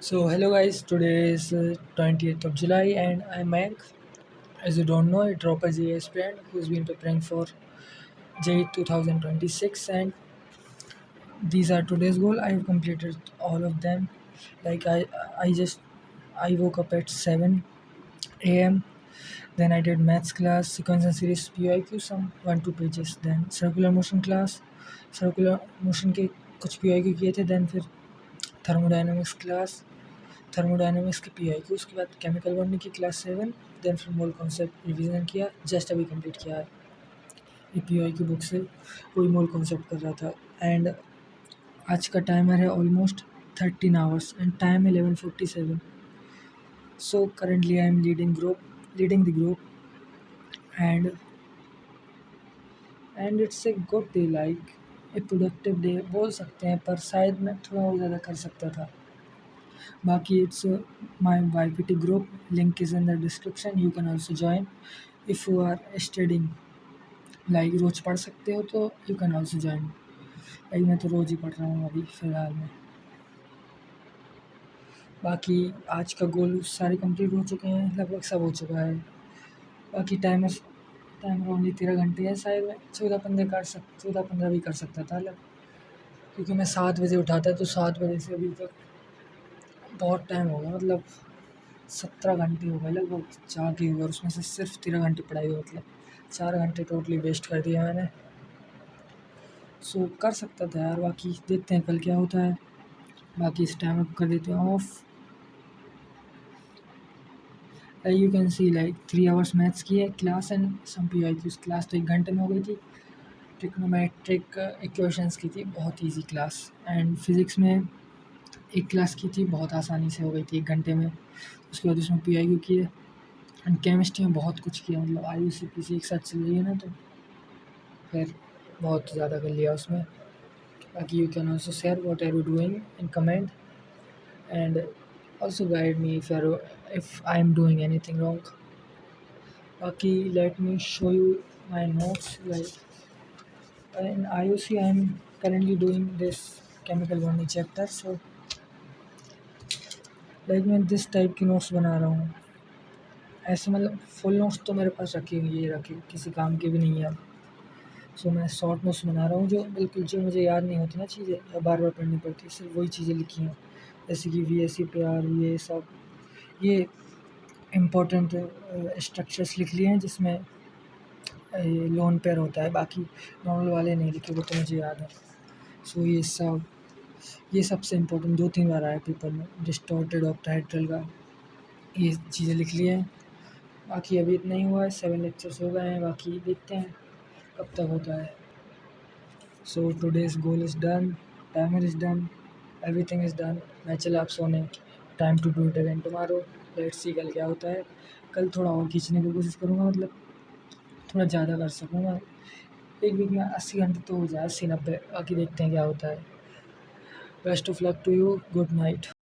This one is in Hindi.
So hello guys, today is 28th of July and I'm Mayank. As you don't know, a dropper GA aspirant who's been preparing for JEE 2026 and these are today's goal. I've completed all of them. Like I just I woke up at 7 a.m. Then I did maths class, sequence and series PIQ some 1-2 pages. Then circular motion class, circular motion के कुछ PIQ किए थे. Then फिर thermodynamics class, थर्मोडायनेमिक्स की PIQ, उसके बाद केमिकल बॉन्डिंग की क्लास 7. देन फिर मोल कॉन्सेप्ट रिवीजन किया, जस्ट अभी कंप्लीट किया है. ये PIQ बुक से कोई मोल कॉन्सेप्ट कर रहा था. एंड आज का टाइमर है almost 13 hours and time 11:47. So currently I am leading the group and it's a good day, like a productive day बोल सकते हैं, पर शायद मैं थोड़ा और ज़्यादा कर सकता था. बाकी it's my YPT group, link is in the description. You can also join if you are studying. Like रोज़ पढ़ सकते हो तो you can also join. Like मैं तो रोज़ ही पढ़ रहा हूँ अभी फ़िलहाल में. बाकी आज का गोल सारे कंप्लीट हो चुके हैं, लगभग सब हो चुका है. बाकी टाइमर ओनली 13 घंटे है. शायद मैं 14-15 भी कर सकता था, क्योंकि मैं 7 बजे उठा था, तो 7 बजे से अभी तक बहुत टाइम हो गया. मतलब 17 घंटे हो गए लगभग जागे हुए, और उसमें से सिर्फ 13 घंटे पढ़ाई हुई. मतलब 4 घंटे टोटली वेस्ट कर दिया मैंने. सो कर सकता था यार. बाकी देखते हैं कल क्या होता है. बाकी इस टाइम कर देते हैं off. You can see like 3 hours maths की है class and some PIQs. Class तो 1 घंटे में हो गई थी. ट्रिग्नोमेट्रिक इक्वेशंस की थी, बहुत ईजी क्लास. एंड फिज़िक्स में एक क्लास की थी, बहुत आसानी से हो गई थी 1 घंटे में. उसके बाद उसमें PIQ की है. एंड केमिस्ट्री में बहुत कुछ किया, मतलब IUCPC एक साथ चल रही है ना, तो फिर बहुत ज़्यादा कर लिया उसमें. बाकी you can also share what are you doing in comment and also guide me if I am doing anything wrong. बाकी let me show you my notes. Like in IUC I am currently doing this chemical bonding chapter. So like मैं दिस टाइप की नोट्स बना रहा हूँ. ऐसे मतलब फुल नोट्स तो मेरे पास रखी हुई है, रखी किसी काम की भी नहीं है. सो मैं शॉर्ट नोट्स बना रहा हूँ, जो बिल्कुल जो मुझे याद नहीं होती ना चीज़ें, या बार बार पढ़नी पड़ती है, सिर्फ वही चीज़ें लिखी हैं. जैसे कि VSEPR, ये सब, ये इम्पोर्टेंट स्ट्रक्चर्स लिख लिए हैं, जिसमें ये लोन पेयर होता है. बाकी नॉर्मल वाले नहीं लिखे, वो तो मुझे याद है. सो ये सबसे इम्पोर्टेंट 2-3 बार आया पेपर में. डिस्टॉर्टेड ऑक्टाहेड्रल का ये चीज़ें लिख ली हैं. बाकी अभी इतना ही हुआ है, 7 लेक्चर्स हो गए हैं. बाकी देखते हैं कब तक होता है. So today's goal is done, timer is done, everything is done. मैं चला आप सोने. Time to do it again tomorrow. Let's see कल क्या होता है. कल थोड़ा और खींचने की कोशिश करूँगा, मतलब थोड़ा ज़्यादा कर सकूँगा. एक वीक में 80 घंटे तो हो जाए, 80-90. बाकी देखते हैं क्या होता है. Best of luck to you. Good night.